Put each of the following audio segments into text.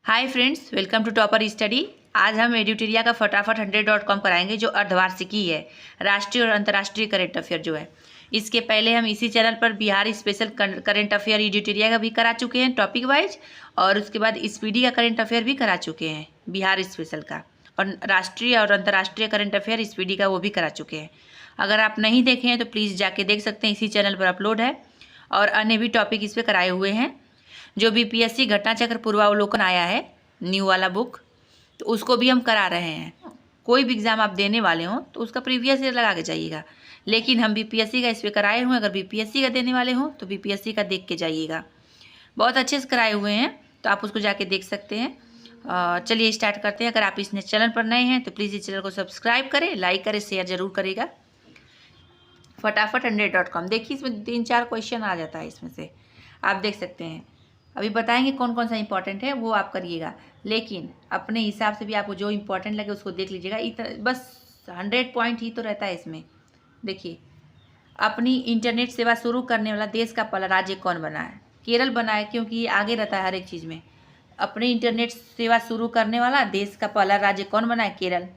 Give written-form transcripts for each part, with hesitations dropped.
Hi friends, welcome to topper study. आज हम एड्यूटेरिया का फटाफट 100.com कराएंगे जो अर्धवार्षिकी है, राष्ट्रीय और अंतर्राष्ट्रीय करंट अफेयर जो है। इसके पहले हम इसी चैनल पर बिहार स्पेशल करंट अफेयर एड्यूटेरिया का भी करा चुके हैं टॉपिक वाइज, और उसके बाद स्पीडी का करंट अफेयर भी करा चुके हैं बिहार स्पेशल का, और राष्ट्रीय और अंतर्राष्ट्रीय करंट अफेयर स्पीडी का वो भी करा चुके हैं। अगर आप नहीं देखे हैं तो प्लीज़ जाके देख सकते हैं, इसी चैनल पर अपलोड है। और अन्य भी टॉपिक इस पर कराए हुए हैं। जो बीपीएससी घटनाचक्र पूर्वावलोकन आया है न्यू वाला बुक, तो उसको भी हम करा रहे हैं। कोई भी एग्ज़ाम आप देने वाले हों तो उसका प्रीवियस ईयर लगा के जाइएगा, लेकिन हम बीपीएससी का इस पर कराए हुए हैं। अगर बीपीएससी का देने वाले हों तो बीपीएससी का देख के जाइएगा, बहुत अच्छे से कराए हुए हैं, तो आप उसको जाके देख सकते हैं। चलिए स्टार्ट करते हैं। अगर आप इस चैनल पर नए हैं तो प्लीज़ इस चैनल को सब्सक्राइब करें, लाइक करें, शेयर जरूर करेगा। फटाफट 100.com देखिए, इसमें 3-4 क्वेश्चन आ जाता है, इसमें से आप देख सकते हैं। अभी बताएंगे कौन कौन सा इंपॉर्टेंट है, वो आप करिएगा, लेकिन अपने हिसाब से भी आपको जो इंपॉर्टेंट लगे उसको देख लीजिएगा। इतना बस 100 पॉइंट ही तो रहता है इसमें। देखिए, अपनी इंटरनेट सेवा शुरू करने वाला देश का पहला राज्य कौन बना है? केरल बना है, क्योंकि ये आगे रहता है हर एक चीज़ में। अपनी इंटरनेट सेवा शुरू करने वाला देश का पहला राज्य कौन बना है? केरल।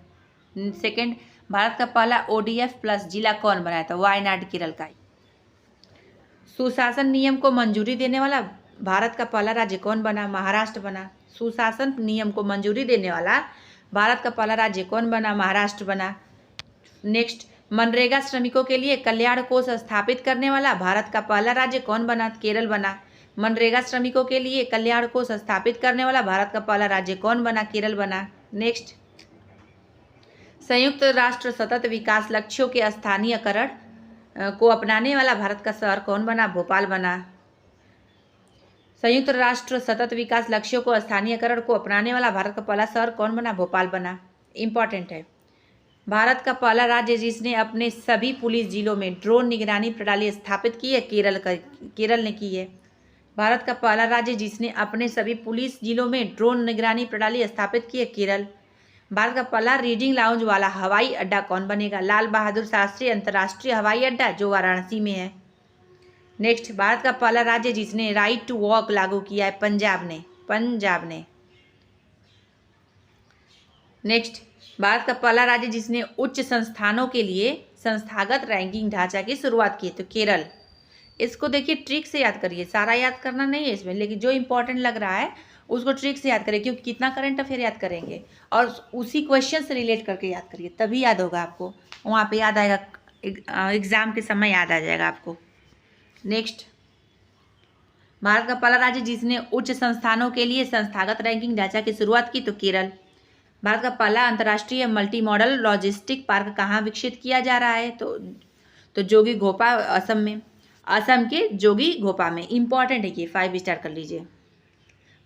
सेकेंड, भारत का पहला ODF प्लस जिला कौन बनाया था? वायनाड केरल का। सुशासन नियम को मंजूरी देने वाला भारत का पहला राज्य कौन बना? महाराष्ट्र बना। सुशासन नियम को मंजूरी देने वाला भारत का पहला राज्य कौन बना? महाराष्ट्र बना। नेक्स्ट, मनरेगा श्रमिकों के लिए कल्याण कोष स्थापित करने वाला भारत का पहला राज्य कौन बना? केरल बना। मनरेगा श्रमिकों के लिए कल्याण कोष स्थापित करने वाला भारत का पहला राज्य कौन बना? केरल बना। नेक्स्ट, संयुक्त राष्ट्र सतत विकास लक्ष्यों के स्थानीयकरण को अपनाने वाला भारत का शहर कौन बना? भोपाल बना। संयुक्त राष्ट्र सतत विकास लक्ष्यों को स्थानीयकरण को अपनाने वाला भारत का पहला शहर कौन बना? भोपाल बना। इंपॉर्टेंट है, भारत का पहला राज्य जिसने अपने सभी पुलिस जिलों में ड्रोन निगरानी प्रणाली स्थापित की है, केरल ने की है। भारत का पहला राज्य जिसने अपने सभी पुलिस जिलों में ड्रोन निगरानी प्रणाली स्थापित की है, केरल। भारत का पहला रीडिंग लाउंज वाला हवाई अड्डा कौन बनेगा? लाल बहादुर शास्त्री अंतर्राष्ट्रीय हवाई अड्डा, जो वाराणसी में है। नेक्स्ट, भारत का पहला राज्य जिसने राइट टू वॉक लागू किया है, पंजाब ने। नेक्स्ट, भारत का पहला राज्य जिसने उच्च संस्थानों के लिए संस्थागत रैंकिंग ढांचा की शुरुआत की, तो केरल। इसको देखिए, ट्रिक से याद करिए, सारा याद करना नहीं है इसमें, लेकिन जो इंपॉर्टेंट लग रहा है उसको ट्रिक से याद करिए, क्योंकि कितना करंट अफेयर याद करेंगे और उसी क्वेश्चन से रिलेट करके याद करिए, तभी याद होगा आपको। वहाँ पे याद आएगा, एग्जाम के समय याद आ जाएगा आपको। नेक्स्ट, भारत का पहला राज्य जिसने उच्च संस्थानों के लिए संस्थागत रैंकिंग ढांचा की शुरुआत की, तो केरल। भारत का पहला अंतर्राष्ट्रीय मल्टी मॉडल लॉजिस्टिक पार्क कहाँ विकसित किया जा रहा है? तो जोगी घोपा, असम में। असम के जोगी घोपा में। इंपॉर्टेंट है ये, 5 स्टार कर लीजिए।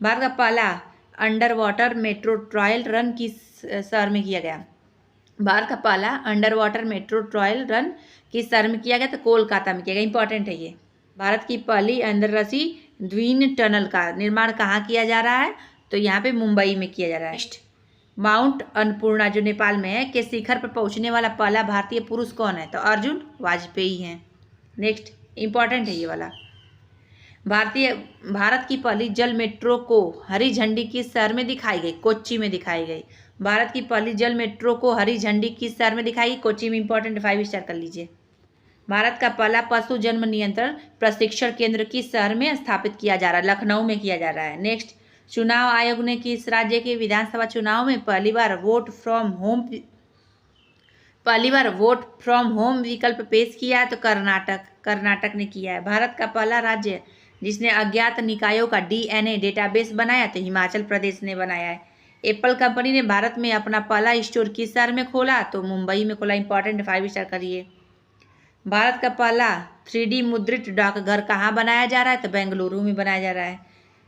भारत का पहला under water metro trial run किस शहर में किया गया? भारत का पहला under water metro trial run किस शहर में किया गया? तो कोलकाता में किया गया। इंपॉर्टेंट है ये। भारत की पहली अंतर्राष्ट्रीय द्वीन टनल का निर्माण कहाँ किया जा रहा है? तो यहाँ पे मुंबई में किया जा रहा है। नेक्स्ट, माउंट अन्नपूर्णा जो नेपाल में है के शिखर पर पहुँचने वाला पहला भारतीय पुरुष कौन है? तो अर्जुन वाजपेयी हैं। नेक्स्ट, इंपॉर्टेंट है ये वाला। भारत की पहली जल मेट्रो को हरी झंडी किस शहर में दिखाई गई? कोच्चि में दिखाई गई। भारत की पहली जल मेट्रो को हरी झंडी किस शहर में दिखाई गई? कोच्चि में। इंपॉर्टेंट, 5 स्टार कर लीजिए। भारत का पहला पशु जन्म नियंत्रण प्रशिक्षण केंद्र किस शहर में स्थापित किया जा रहा है? लखनऊ में किया जा रहा है। नेक्स्ट, चुनाव आयोग ने किस राज्य के विधानसभा चुनाव में पहली बार वोट फ्रॉम होम विकल्प पेश किया है? तो कर्नाटक ने किया है। भारत का पहला राज्य जिसने अज्ञात निकायों का DNA डेटाबेस बनाया, तो हिमाचल प्रदेश ने बनाया है। एप्पल कंपनी ने भारत में अपना पहला स्टोर किस शहर में खोला? तो मुंबई में खोला। इंपॉर्टेंट, 5 स्टार करिए। भारत का पहला 3D मुद्रित डाकघर कहाँ बनाया जा रहा है? तो बेंगलुरु में बनाया जा रहा है।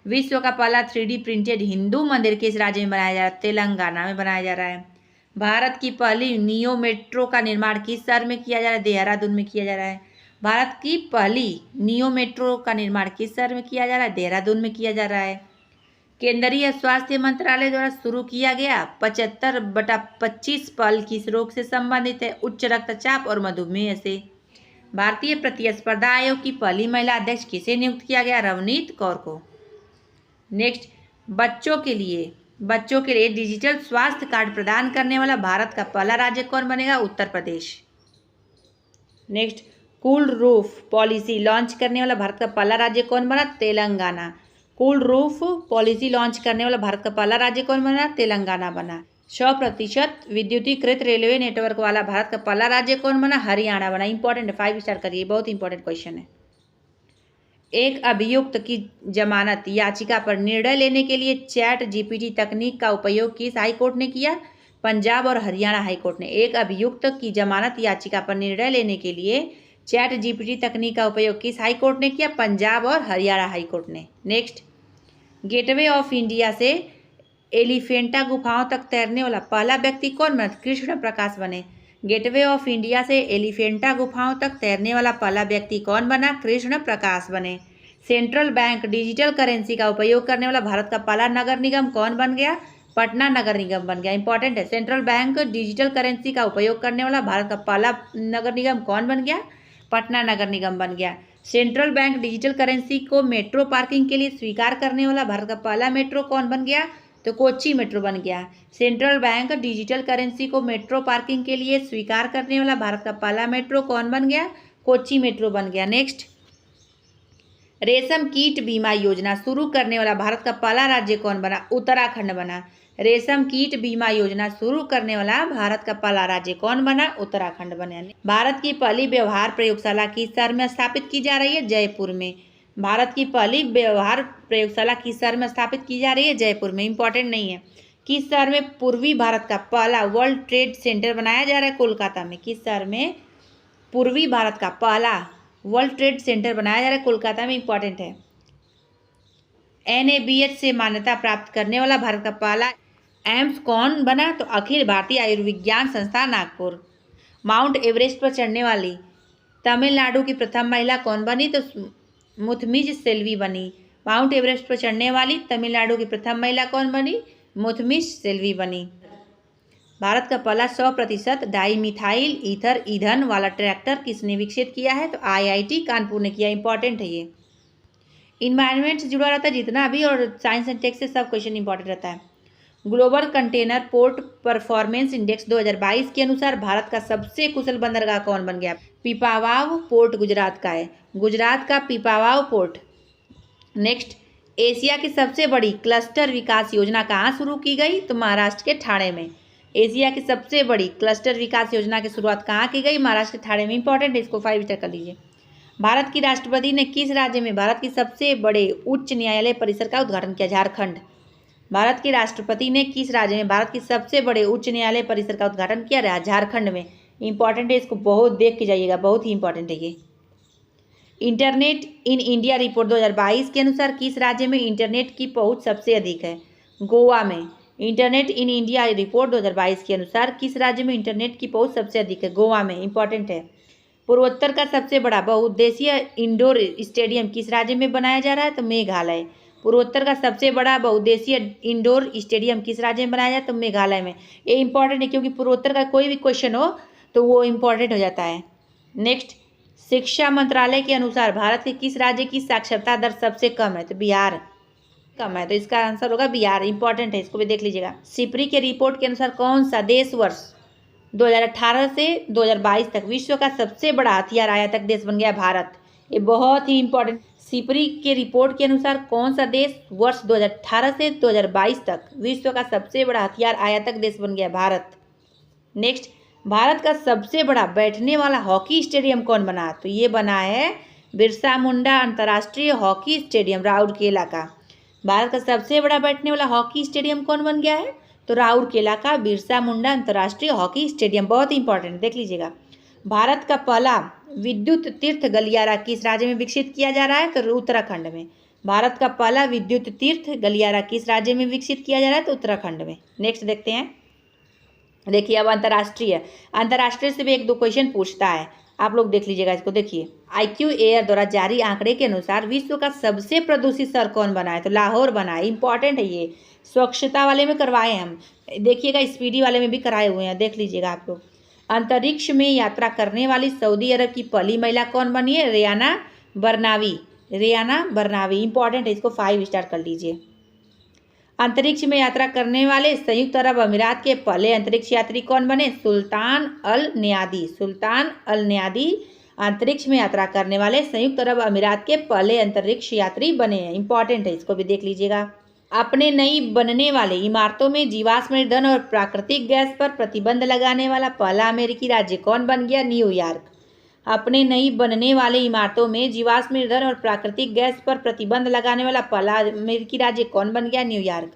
विश्व का पहला 3D प्रिंटेड हिंदू मंदिर किस राज्य में बनाया जा रहा है? तेलंगाना में बनाया जा रहा है। भारत की पहली नियो मेट्रो का निर्माण किस शहर में किया जा रहा है? देहरादून में किया जा रहा है। भारत की पहली नियो मेट्रो का निर्माण किस शहर में किया जा रहा है? देहरादून में किया जा रहा है। केंद्रीय स्वास्थ्य मंत्रालय द्वारा शुरू किया गया 75/25 पहल किस रोग से संबंधित है? उच्च रक्तचाप और मधुमेह से। भारतीय प्रतिस्पर्धा आयोग की पहली महिला अध्यक्ष किसे नियुक्त किया गया? रवनीत कौर को। नेक्स्ट, बच्चों के लिए डिजिटल स्वास्थ्य कार्ड प्रदान करने वाला भारत का पहला राज्य कौन बनेगा? Uttar Pradesh. Next, cool roof policy launch करने वाला भारत का पहला राज्य कौन बना? Telangana. Cool roof policy launch करने वाला भारत का पहला राज्य कौन बना? तेलंगाना बना। 100% विद्युतीकृत रेलवे नेटवर्क वाला भारत का पहला राज्य कौन बना? हरियाणा बना। इंपॉर्टेंट है, 5 स्टार करिए, बहुत इंपॉर्टेंट क्वेश्चन है। एक अभियुक्त की जमानत याचिका पर निर्णय लेने के लिए चैट जीपीटी तकनीक का उपयोग किस हाईकोर्ट ने किया? पंजाब और हरियाणा हाईकोर्ट ने। एक अभियुक्त की जमानत याचिका पर निर्णय लेने के लिए चैट जीपीटी तकनीक का उपयोग किस हाईकोर्ट ने किया? पंजाब और हरियाणा हाईकोर्ट ने। नेक्स्ट, गेटवे ऑफ इंडिया से एलिफेंटा गुफाओं तक तैरने वाला पहला व्यक्ति कौन बना? कृष्ण प्रकाश बने। गेटवे ऑफ इंडिया से एलिफेंटा गुफाओं तक तैरने वाला पहला व्यक्ति कौन बना? कृष्ण प्रकाश बने। सेंट्रल बैंक डिजिटल करेंसी का उपयोग करने वाला भारत का पहला नगर निगम कौन बन गया? पटना नगर निगम बन गया। इंपॉर्टेंट है, सेंट्रल बैंक डिजिटल करेंसी का उपयोग करने वाला भारत का पहला नगर निगम कौन बन गया? पटना नगर निगम बन गया। सेंट्रल बैंक डिजिटल करेंसी को मेट्रो पार्किंग के लिए स्वीकार करने वाला भारत का पहला मेट्रो कौन बन गया? तो कोच्चि मेट्रो बन गया। सेंट्रल बैंक डिजिटल करेंसी को मेट्रो पार्किंग के लिए स्वीकार करने वाला भारत का पहला मेट्रो कौन बन गया? कोच्चि मेट्रो बन गया। नेक्स्ट, रेशम कीट बीमा योजना शुरू करने वाला भारत का पहला राज्य कौन बना? उत्तराखंड बना। रेशम कीट बीमा योजना शुरू करने वाला भारत का पहला राज्य कौन बना? उत्तराखंड बना। भारत की पहली व्यवहार प्रयोगशाला किस शहर में स्थापित की जा रही है? जयपुर में। भारत की पहली व्यवहार प्रयोगशाला किस शहर में स्थापित की जा रही है? जयपुर में। इंपॉर्टेंट नहीं है। किस शहर में पूर्वी भारत का पहला वर्ल्ड ट्रेड सेंटर बनाया जा रहा है? कोलकाता में। किस शहर में पूर्वी भारत का पहला वर्ल्ड ट्रेड सेंटर बनाया जा रहा है? कोलकाता में। इंपॉर्टेंट है। NABH से मान्यता प्राप्त करने वाला भारत का पहला एम्स कौन बना? तो अखिल भारतीय आयुर्विज्ञान संस्थान नागपुर। माउंट एवरेस्ट पर चढ़ने वाली तमिलनाडु की प्रथम महिला कौन बनी? तो मुथमिज सेल्वी बनी। माउंट एवरेस्ट पर चढ़ने वाली तमिलनाडु की प्रथम महिला कौन बनी? मुथमिज सेल्वी बनी। भारत का पहला 100% डाईमिथाइल ईथर ईंधन वाला ट्रैक्टर किसने विकसित किया है? तो IIT कानपुर ने किया। इंपॉर्टेंट है ये। इन्वायरमेंट से जुड़ा रहता है जितना भी, और साइंस एंड टेक से सब क्वेश्चन इंपॉर्टेंट रहता है। Global container port performance index 2022 के अनुसार भारत का सबसे कुशल बंदरगाह कौन बन गया? पीपावाव पोर्ट गुजरात का है। गुजरात का पीपावाव पोर्ट। नेक्स्ट, एशिया की सबसे बड़ी क्लस्टर विकास योजना कहाँ शुरू की गई? तो महाराष्ट्र के ठाणे में। एशिया की सबसे बड़ी क्लस्टर विकास योजना की शुरुआत कहाँ की गई? महाराष्ट्र के ठाणे में। इंपॉर्टेंट है, इसको 5 स्टार कर लीजिए। भारत की राष्ट्रपति ने किस राज्य में भारत की सबसे बड़े उच्च न्यायालय परिसर का उद्घाटन किया? झारखंड। भारत के राष्ट्रपति ने किस राज्य में भारत की सबसे बड़े उच्च न्यायालय परिसर का उद्घाटन किया? झारखंड में। इंपॉर्टेंट है, इसको बहुत देख के जाइएगा, बहुत ही इंपॉर्टेंट है ये। इंटरनेट इन इंडिया रिपोर्ट 2022 के अनुसार किस राज्य में इंटरनेट की पहुंच सबसे अधिक है? गोवा में। इंटरनेट इन इंडिया रिपोर्ट 2022 के अनुसार किस राज्य में इंटरनेट की पहुंच सबसे अधिक है? गोवा में। इंपॉर्टेंट है। पूर्वोत्तर का सबसे बड़ा बहुउद्देशीय इंडोर स्टेडियम किस राज्य में बनाया जा रहा है? तो मेघालय। पूर्वोत्तर का सबसे बड़ा बहुउद्देशीय इंडोर स्टेडियम किस राज्य में बनाया जाए? तो मेघालय में। ये इंपॉर्टेंट है क्योंकि पूर्वोत्तर का कोई भी क्वेश्चन हो तो वो इंपॉर्टेंट हो जाता है। नेक्स्ट, शिक्षा मंत्रालय के अनुसार भारत के किस राज्य की साक्षरता दर सबसे कम है? तो बिहार कम है, तो इसका आंसर होगा बिहार। इंपॉर्टेंट है, इसको भी देख लीजिएगा। सिप्री के रिपोर्ट के अनुसार कौन सा देश वर्ष 2018 से 2022 तक विश्व का सबसे बड़ा हथियार आयातक देश बन गया? भारत। ये बहुत ही इंपॉर्टेंट। सिप्री के रिपोर्ट के अनुसार कौन सा देश वर्ष 2018 से 2022 तक विश्व का सबसे बड़ा हथियार आयातक देश बन गया? भारत। नेक्स्ट, भारत का सबसे बड़ा बैठने वाला हॉकी स्टेडियम कौन बना? तो ये बना है बिरसा मुंडा अंतर्राष्ट्रीय हॉकी स्टेडियम, राउरकेला का। भारत का सबसे बड़ा बैठने वाला हॉकी स्टेडियम कौन बन गया है? तो राउरकेला का बिरसा मुंडा अंतर्राष्ट्रीय हॉकी स्टेडियम। बहुत इंपॉर्टेंट, देख लीजिएगा। भारत का पहला विद्युत तीर्थ गलियारा किस राज्य में विकसित किया जा रहा है? तो उत्तराखंड में। भारत का पहला विद्युत तीर्थ गलियारा किस राज्य में विकसित किया जा रहा है? तो उत्तराखंड में। नेक्स्ट देखते हैं। देखिए, अब अंतर्राष्ट्रीय से भी 1-2 क्वेश्चन पूछता है, आप लोग देख लीजिएगा इसको। देखिए, IQ एयर द्वारा जारी आंकड़े के अनुसार विश्व का सबसे प्रदूषित शहर कौन बना है? तो लाहौर बना है। इंपॉर्टेंट है ये। स्वच्छता वाले में करवाए हम, देखिएगा स्पीडी वाले में भी कराए हुए हैं, देख लीजिएगा आप लोग। अंतरिक्ष में यात्रा करने वाली सऊदी अरब की पहली महिला कौन बनी है? रेयाना बरनावी। इंपॉर्टेंट है, इसको 5 स्टार कर लीजिए। अंतरिक्ष में यात्रा करने वाले संयुक्त अरब अमीरात के पहले अंतरिक्ष यात्री कौन बने? सुल्तान अल न्यादी। सुल्तान अल न्यादी अंतरिक्ष में यात्रा करने वाले संयुक्त अरब अमीरात के पहले अंतरिक्ष यात्री बने हैं। इंपॉर्टेंट है, इसको भी देख लीजिएगा। अपने नई बनने वाले इमारतों में जीवाश्म ईंधन और प्राकृतिक गैस पर प्रतिबंध लगाने वाला पहला अमेरिकी राज्य कौन बन गया? न्यूयॉर्क। अपने नई बनने वाले इमारतों में जीवाश्म ईंधन और प्राकृतिक गैस पर प्रतिबंध लगाने वाला पहला अमेरिकी राज्य कौन बन गया? न्यूयॉर्क।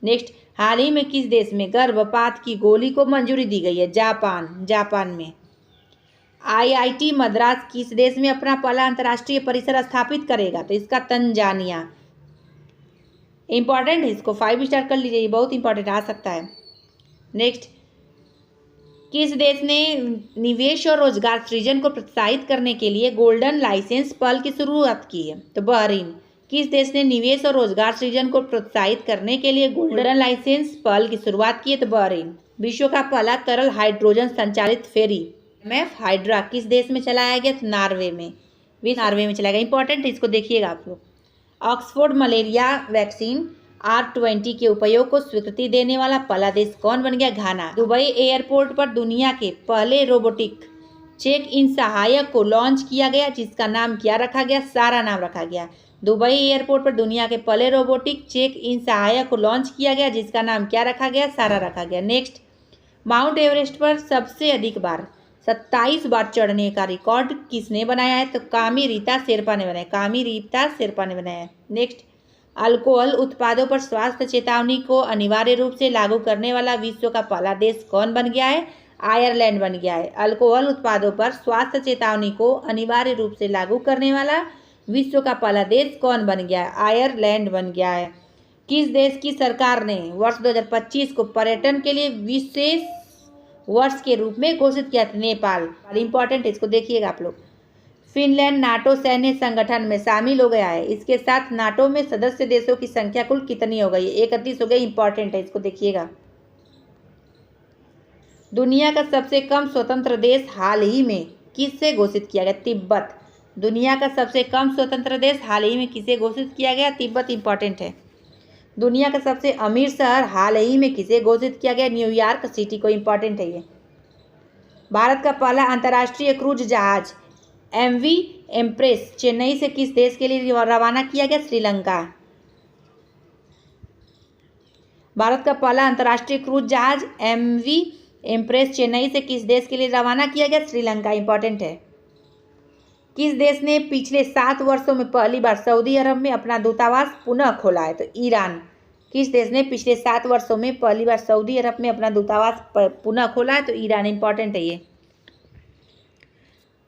नेक्स्ट, हाल ही में किस देश में गर्भपात की गोली को मंजूरी दी गई है? जापान। जापान में। IIT मद्रास किस देश में अपना पहला अंतर्राष्ट्रीय परिसर स्थापित करेगा? तो इसका तंजानिया। इंपॉर्टेंट है, इसको 5 स्टार कर लीजिए, ये बहुत इंपॉर्टेंट आ सकता है। नेक्स्ट, किस देश ने निवेश और रोजगार सृजन को प्रोत्साहित करने के लिए गोल्डन लाइसेंस पहल की शुरुआत की है? तो बहरीन। किस देश ने निवेश और रोजगार सृजन को प्रोत्साहित करने के लिए गोल्डन लाइसेंस पहल की शुरुआत की है? तो बहरीन। विश्व का पहला तरल हाइड्रोजन संचालित फेरी MF हाइड्रा किस देश में चलाया गया? तो नॉर्वे में। नॉर्वे में चलाया गया। इंपॉर्टेंट है, इसको देखिएगा आप लोग। ऑक्सफोर्ड मलेरिया वैक्सीन R20 के उपयोग को स्वीकृति देने वाला पहला देश कौन बन गया? घाना। दुबई एयरपोर्ट पर दुनिया के पहले रोबोटिक चेक इन सहायक को लॉन्च किया गया, जिसका नाम क्या रखा गया? सारा नाम रखा गया। दुबई एयरपोर्ट पर दुनिया के पहले रोबोटिक चेक इन सहायक को लॉन्च किया गया, जिसका नाम क्या रखा गया? सारा रखा गया। नेक्स्ट, माउंट एवरेस्ट पर सबसे अधिक बार 27 बार चढ़ने का रिकॉर्ड किसने बनाया है? तो कामी रीता शेरपा ने बनाया। कामी रीता शेरपा ने बनाया। नेक्स्ट, अल्कोहल उत्पादों पर स्वास्थ्य चेतावनी को अनिवार्य रूप से लागू करने वाला विश्व का पहला देश कौन बन गया है? आयरलैंड बन गया है। अल्कोहल उत्पादों पर स्वास्थ्य चेतावनी को अनिवार्य रूप से लागू करने वाला विश्व का पहला देश कौन बन गया है? आयरलैंड बन गया है। किस देश की सरकार ने वर्ष 2025 को पर्यटन के लिए विशेष वर्ष के रूप में घोषित किया था? नेपाल। इंपॉर्टेंट, इसको देखिएगा आप लोग। फिनलैंड नाटो सैन्य संगठन में शामिल हो गया है। इसके साथ नाटो में सदस्य देशों की संख्या कुल कितनी हो गई? 31 हो गई। इंपॉर्टेंट है, इसको देखिएगा। दुनिया का सबसे कम स्वतंत्र देश हाल ही में किससे घोषित किया गया? तिब्बत। दुनिया का सबसे कम स्वतंत्र देश हाल ही में किसे घोषित किया गया? तिब्बत। इंपॉर्टेंट है। दुनिया का सबसे अमीर शहर हाल ही में किसे घोषित किया गया? न्यूयॉर्क सिटी को। इंपॉर्टेंट है ये। भारत का पहला अंतर्राष्ट्रीय क्रूज जहाज MV एम्प्रेस चेन्नई से किस देश के लिए रवाना किया गया? श्रीलंका। भारत का पहला अंतर्राष्ट्रीय क्रूज जहाज MV एम्प्रेस चेन्नई से किस देश के लिए रवाना किया गया? श्रीलंका। इंपॉर्टेंट है। किस देश ने पिछले 7 वर्षों में पहली बार सऊदी अरब में अपना दूतावास पुनः खोला है? तो ईरान। किस देश ने पिछले 7 वर्षों में पहली बार सऊदी अरब में अपना दूतावास पुनः खोला है? तो ईरान। इंपॉर्टेंट है ये।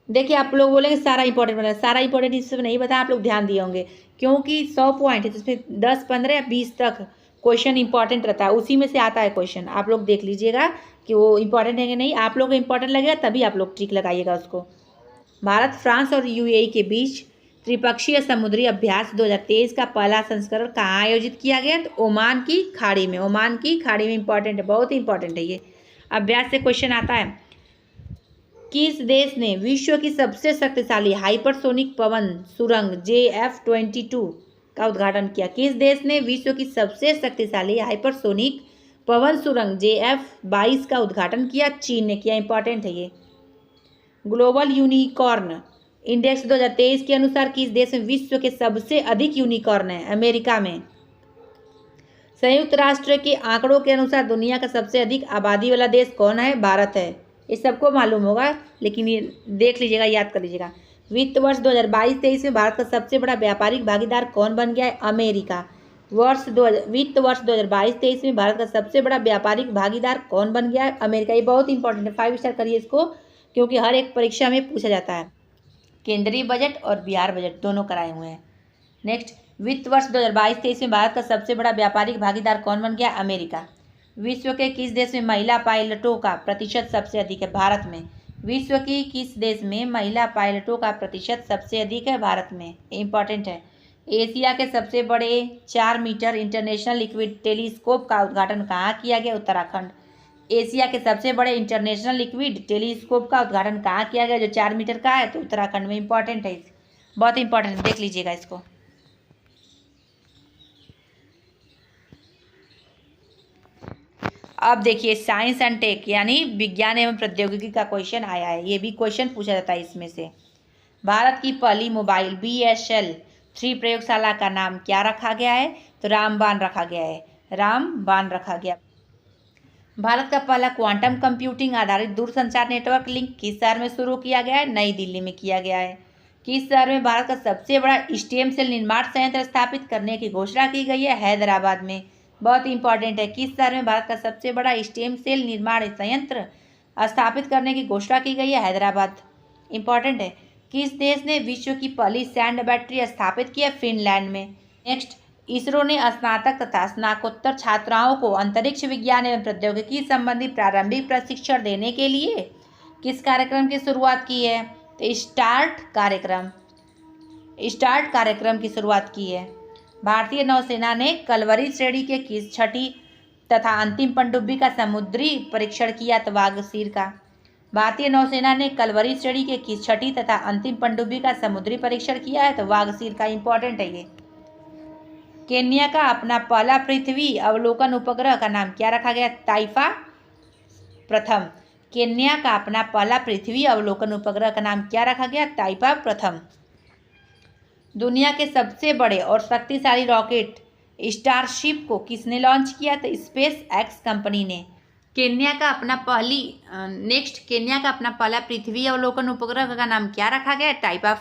देखिए, आप लोग बोलेंगे सारा इंपॉर्टेंट बना, सारा इंपॉर्टेंट इसमें नहीं बताया, आप लोग ध्यान दिए होंगे, क्योंकि 100 पॉइंट है, जिसमें 10, 15 या 20 तक क्वेश्चन इंपॉर्टेंट रहता है, उसी में से आता है क्वेश्चन। आप लोग देख लीजिएगा कि वो इंपॉर्टेंट है कि नहीं। आप लोग को इंपॉर्टेंट लगेगा तभी आप लोग टिक लगाइएगा उसको। भारत, फ्रांस और UAE के बीच त्रिपक्षीय समुद्री अभ्यास 2023 का पहला संस्करण कहाँ आयोजित किया गया? तो ओमान की खाड़ी में। ओमान की खाड़ी में। इंपॉर्टेंट है, बहुत इंपॉर्टेंट है ये, अभ्यास से क्वेश्चन आता है। किस देश ने विश्व की सबसे शक्तिशाली हाइपरसोनिक पवन सुरंग JF-22 का उद्घाटन किया? किस देश ने विश्व की सबसे शक्तिशाली हाइपरसोनिक पवन सुरंग JF-22 का उद्घाटन किया? चीन ने किया। इंपॉर्टेंट है ये। ग्लोबल यूनिकॉर्न इंडेक्स 2023 के अनुसार किस देश में विश्व के सबसे अधिक यूनिकॉर्न है? अमेरिका में। संयुक्त राष्ट्र के आंकड़ों के अनुसार दुनिया का सबसे अधिक आबादी वाला देश कौन है? भारत है। ये सबको मालूम होगा, लेकिन ये देख लीजिएगा, याद कर लीजिएगा। वित्त वर्ष 2022-23 में भारत का सबसे बड़ा व्यापारिक भागीदार कौन बन गया है? अमेरिका। वित्त वर्ष 2022-23 में भारत का सबसे बड़ा व्यापारिक भागीदार कौन बन गया है? अमेरिका। ये बहुत इंपॉर्टेंट है, 5 स्टार करिए इसको, क्योंकि हर एक परीक्षा में पूछा जाता है। केंद्रीय बजट और बिहार बजट दोनों कराए हुए हैं। नेक्स्ट, वित्त वर्ष 2022-23 में भारत का सबसे बड़ा व्यापारिक भागीदार कौन बन गया? अमेरिका। विश्व के किस देश में महिला पायलटों का प्रतिशत सबसे अधिक है? भारत में। विश्व की किस देश में महिला पायलटों का प्रतिशत सबसे अधिक है? भारत में। इंपॉर्टेंट है। एशिया के सबसे बड़े 4 मीटर इंटरनेशनल लिक्विड टेलीस्कोप का उद्घाटन कहाँ किया गया? उत्तराखंड। एशिया के सबसे बड़े इंटरनेशनल लिक्विड टेलीस्कोप का उद्घाटन कहाँ किया गया जो 4 मीटर का है? तो उत्तराखंड में। इंपॉर्टेंट है, बहुत इंपॉर्टेंट, देख लीजिएगा इसको। अब देखिए साइंस एंड टेक यानी विज्ञान एवं प्रौद्योगिकी का क्वेश्चन आया है, ये भी क्वेश्चन पूछा जाता है इसमें से। भारत की पहली मोबाइल BSL-3 प्रयोगशाला का नाम क्या रखा गया है? तो रामबान रखा गया है, रामबान रखा गया। भारत का पहला क्वांटम कंप्यूटिंग आधारित दूरसंचार नेटवर्क लिंक किस शहर में शुरू किया गया है? नई दिल्ली में किया गया है। किस शहर में भारत का सबसे बड़ा स्टेम सेल निर्माण संयंत्र स्थापित करने की घोषणा की गई है? हैदराबाद में। बहुत इंपॉर्टेंट है, किस शहर में भारत का सबसे बड़ा स्टेम सेल निर्माण संयंत्र स्थापित करने की घोषणा की गई है? हैदराबाद। इंपॉर्टेंट है, किस देश ने विश्व की पहली सैंड बैटरी स्थापित की है? फिनलैंड में। नेक्स्ट, इसरो ने स्नातक तथा स्नातकोत्तर छात्राओं को अंतरिक्ष विज्ञान एवं प्रौद्योगिकी संबंधी प्रारंभिक प्रशिक्षण देने के लिए किस कार्यक्रम की शुरुआत की है? तो स्टार्ट कार्यक्रम की शुरुआत की है। भारतीय नौसेना ने कलवरी श्रेणी के किस छठी तथा अंतिम पनडुब्बी का समुद्री परीक्षण किया? तो वागसीर का। भारतीय नौसेना ने कलवरी श्रेणी के किस छठी तथा अंतिम पनडुब्बी का समुद्री परीक्षण किया है? तो वागसीर का। इंपॉर्टेंट है ये। केन्या का अपना पहला पृथ्वी अवलोकन उपग्रह का नाम क्या रखा गया? ताइफा प्रथम। केन्या का अपना पहला पृथ्वी अवलोकन उपग्रह का नाम क्या रखा गया? ताइफा प्रथम। दुनिया के सबसे बड़े और शक्तिशाली रॉकेट स्टारशिप को किसने लॉन्च किया? तो स्पेस एक्स कंपनी ने। केन्या का अपना पहला पृथ्वी अवलोकन उपग्रह का नाम क्या रखा गया? टाइपा।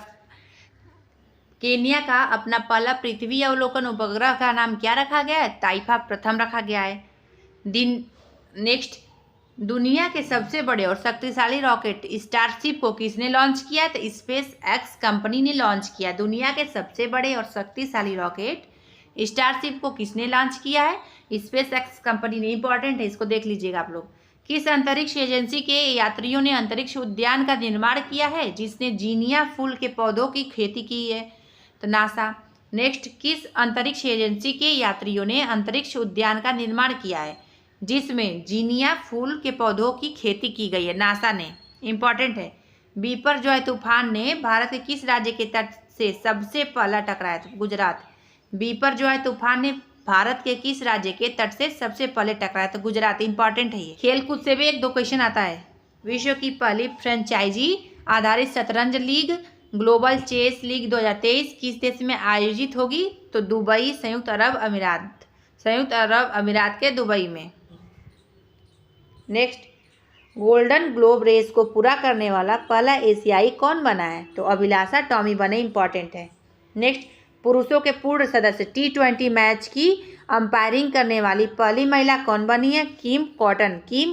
केन्या का अपना पहला पृथ्वी अवलोकन उपग्रह का नाम क्या रखा गया है? ताइफा प्रथम रखा गया है। नेक्स्ट, दुनिया के सबसे बड़े और शक्तिशाली रॉकेट स्टारशिप को किसने लॉन्च किया है? तो स्पेस एक्स कंपनी ने लॉन्च किया। दुनिया के सबसे बड़े और शक्तिशाली रॉकेट स्टारशिप को किसने लॉन्च किया है? स्पेस एक्स कंपनी ने। इंपॉर्टेंट है, इसको देख लीजिएगा आप लोग। किस अंतरिक्ष एजेंसी के यात्रियों ने अंतरिक्ष उद्यान का निर्माण किया है जिसने जीनिया फूल के पौधों की खेती की है? तो नासा। नेक्स्ट, किस अंतरिक्ष एजेंसी के यात्रियों ने अंतरिक्ष उद्यान का निर्माण किया है जिसमें जीनिया फूल के पौधों की खेती की गई है? नासा ने। इंपॉर्टेंट है, बिपरजॉय तूफान ने भारत के किस राज्य के तट से सबसे पहला टकराया? तो गुजरात। बिपरजॉय तूफान ने भारत के किस राज्य के तट से सबसे पहले टकराया? तो गुजरात। इंपॉर्टेंट है ये। खेलकूद से भी 1-2 क्वेश्चन आता है। विश्व की पहली फ्रेंचाइजी आधारित शतरंज लीग ग्लोबल चेस लीग 2023 किस देश में आयोजित होगी? तो दुबई, संयुक्त अरब अमीरात के दुबई में। नेक्स्ट, गोल्डन ग्लोब रेस को पूरा करने वाला पहला एशियाई कौन बना है? तो अभिलाषा टॉमी बने। इंपॉर्टेंट है। नेक्स्ट, पुरुषों के पूर्ण सदस्य T20 मैच की अंपायरिंग करने वाली पहली महिला कौन बनी है? किम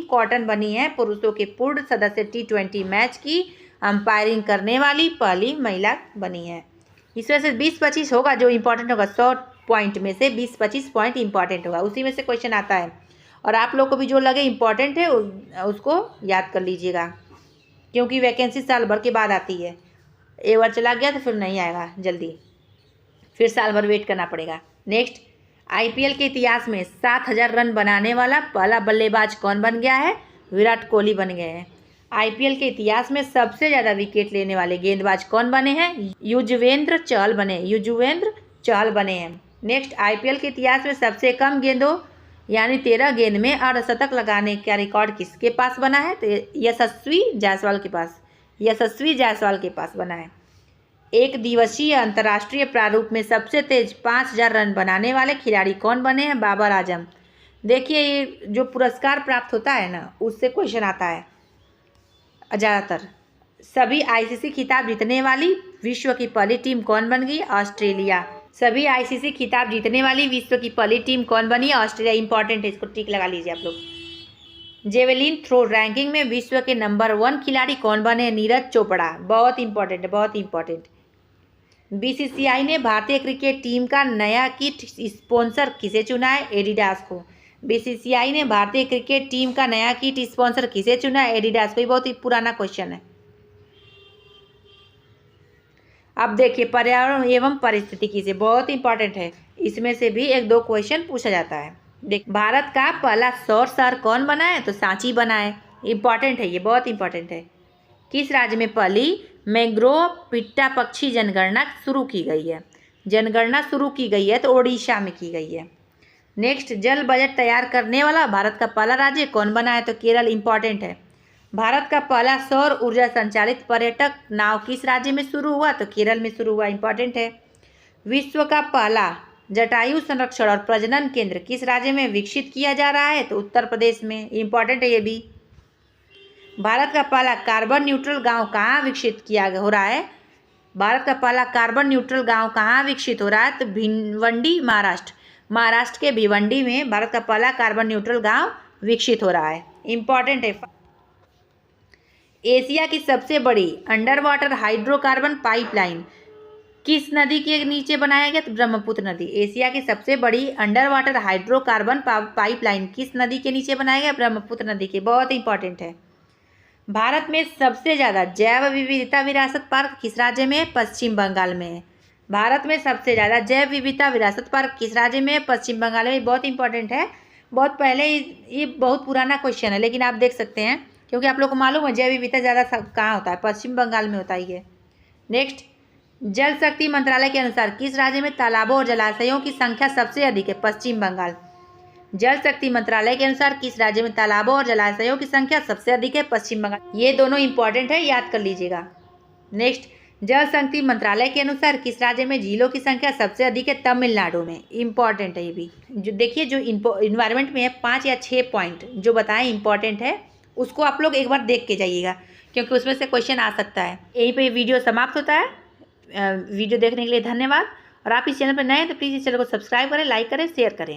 कॉटन बनी है पुरुषों के पूर्ण सदस्य T20 मैच की अंपायरिंग करने वाली पहली महिला बनी है। इसमें से 20-25 होगा जो इंपॉर्टेंट होगा। 100 पॉइंट में से 20-25 पॉइंट इंपॉर्टेंट होगा, उसी में से क्वेश्चन आता है। और आप लोग को भी जो लगे इंपॉर्टेंट है उसको याद कर लीजिएगा, क्योंकि वैकेंसी साल भर के बाद आती है। एक बार चला गया तो फिर नहीं आएगा जल्दी, फिर साल भर वेट करना पड़ेगा। नेक्स्ट, IPL के इतिहास में 7000 रन बनाने वाला पहला बल्लेबाज कौन बन गया है? विराट कोहली बन गए हैं। IPL के इतिहास में सबसे ज़्यादा विकेट लेने वाले गेंदबाज कौन बने हैं? युजवेंद्र चहल बने हैं। नेक्स्ट, IPL के इतिहास में सबसे कम गेंदों यानी 13 गेंद में अर्धशतक लगाने का रिकॉर्ड किसके पास बना है? तो यशस्वी जायसवाल के पास बना है। एक दिवसीय अंतर्राष्ट्रीय प्रारूप में सबसे तेज 5000 रन बनाने वाले खिलाड़ी कौन बने हैं? बाबर आजम। देखिए, ये जो पुरस्कार प्राप्त होता है ना, उससे क्वेश्चन आता है ज़्यादातर। सभी ICC खिताब जीतने वाली विश्व की पहली टीम कौन बन गई? ऑस्ट्रेलिया। सभी ICC खिताब जीतने वाली विश्व की पहली टीम कौन बनी? ऑस्ट्रेलिया। इंपॉर्टेंट है, इसको टिक लगा लीजिए आप लोग। जेवेलिन थ्रो रैंकिंग में विश्व के नंबर 1 खिलाड़ी कौन बने? नीरज चोपड़ा। बहुत इंपॉर्टेंट। BCCI ने भारतीय क्रिकेट टीम का नया किट स्पॉन्सर किसे चुना है? एडिडास को। BCCI ने भारतीय क्रिकेट टीम का नया किट स्पॉन्सर किसे चुना है? एडिडास को। ये बहुत ही पुराना क्वेश्चन है। अब देखिए, पर्यावरण एवं पारिस्थितिकी से बहुत इंपॉर्टेंट है, इसमें से भी 1-2 क्वेश्चन पूछा जाता है। देख, भारत का पहला सौर शहर कौन बना है? तो सांची बना है। इंपॉर्टेंट है, ये बहुत इंपॉर्टेंट है। किस राज्य में पहली मैंग्रोव पिट्टा पक्षी जनगणना शुरू की गई है? तो ओडिशा में की गई है। नेक्स्ट, जल बजट तैयार करने वाला भारत का पहला राज्य कौन बना है? तो केरल इंपॉर्टेंट है। भारत का पहला सौर ऊर्जा संचालित पर्यटक नाव किस राज्य में शुरू हुआ? तो केरल में शुरू हुआ, इंपॉर्टेंट है। विश्व का पहला जटायु संरक्षण और प्रजनन केंद्र किस राज्य में विकसित किया जा रहा है? तो उत्तर प्रदेश में, इंपॉर्टेंट है ये भी। भारत का पहला कार्बन न्यूट्रल गांव कहाँ विकसित हो रहा है? भारत का पहला कार्बन न्यूट्रल गांव कहाँ विकसित हो रहा है? तो भिवंडी, महाराष्ट्र। महाराष्ट्र के भिवंडी में भारत का पहला कार्बन न्यूट्रल गांव विकसित हो रहा है, इंपॉर्टेंट है। एशिया की सबसे बड़ी अंडर वाटर हाइड्रोकार्बन पाइपलाइन किस नदी के नीचे बनाया गया? तो ब्रह्मपुत्र नदी। एशिया की सबसे बड़ी अंडर वाटर हाइड्रोकार्बन पाइपलाइन किस नदी के नीचे बनाया गया? ब्रह्मपुत्र नदी के, बहुत इंपॉर्टेंट है। भारत में सबसे ज़्यादा जैव विविधता विरासत पार्क किस राज्य में? पश्चिम बंगाल में। भारत में सबसे ज़्यादा जैव विविधता विरासत पार्क किस राज्य में? पश्चिम बंगाल में, बहुत इंपॉर्टेंट है। बहुत पहले, ये बहुत पुराना क्वेश्चन है लेकिन आप देख सकते हैं क्योंकि आप लोग को मालूम है जैव विविधता ज़्यादा कहाँ होता है? पश्चिम बंगाल में होता ही है। नेक्स्ट, जल शक्ति मंत्रालय के अनुसार किस राज्य में तालाबों और जलाशयों की संख्या सबसे अधिक है? पश्चिम बंगाल। जल शक्ति मंत्रालय के अनुसार किस राज्य में तालाबों और जलाशयों की संख्या सबसे अधिक है? पश्चिम बंगाल। ये दोनों इंपॉर्टेंट है, याद कर लीजिएगा। नेक्स्ट, जल शक्ति मंत्रालय के अनुसार किस राज्य में झीलों की संख्या सबसे अधिक है? तमिलनाडु में, इंपॉर्टेंट है ये भी। जो देखिए, जो इन्वायरमेंट में है 5 या 6 पॉइंट जो बताएं इंपॉर्टेंट है, उसको आप लोग एक बार देख के जाइएगा क्योंकि उसमें से क्वेश्चन आ सकता है। यहीं पे वीडियो समाप्त होता है। वीडियो देखने के लिए धन्यवाद। और आप इस चैनल पर नए हैं तो प्लीज़ इस चैनल को सब्सक्राइब करें, लाइक करें, शेयर करें।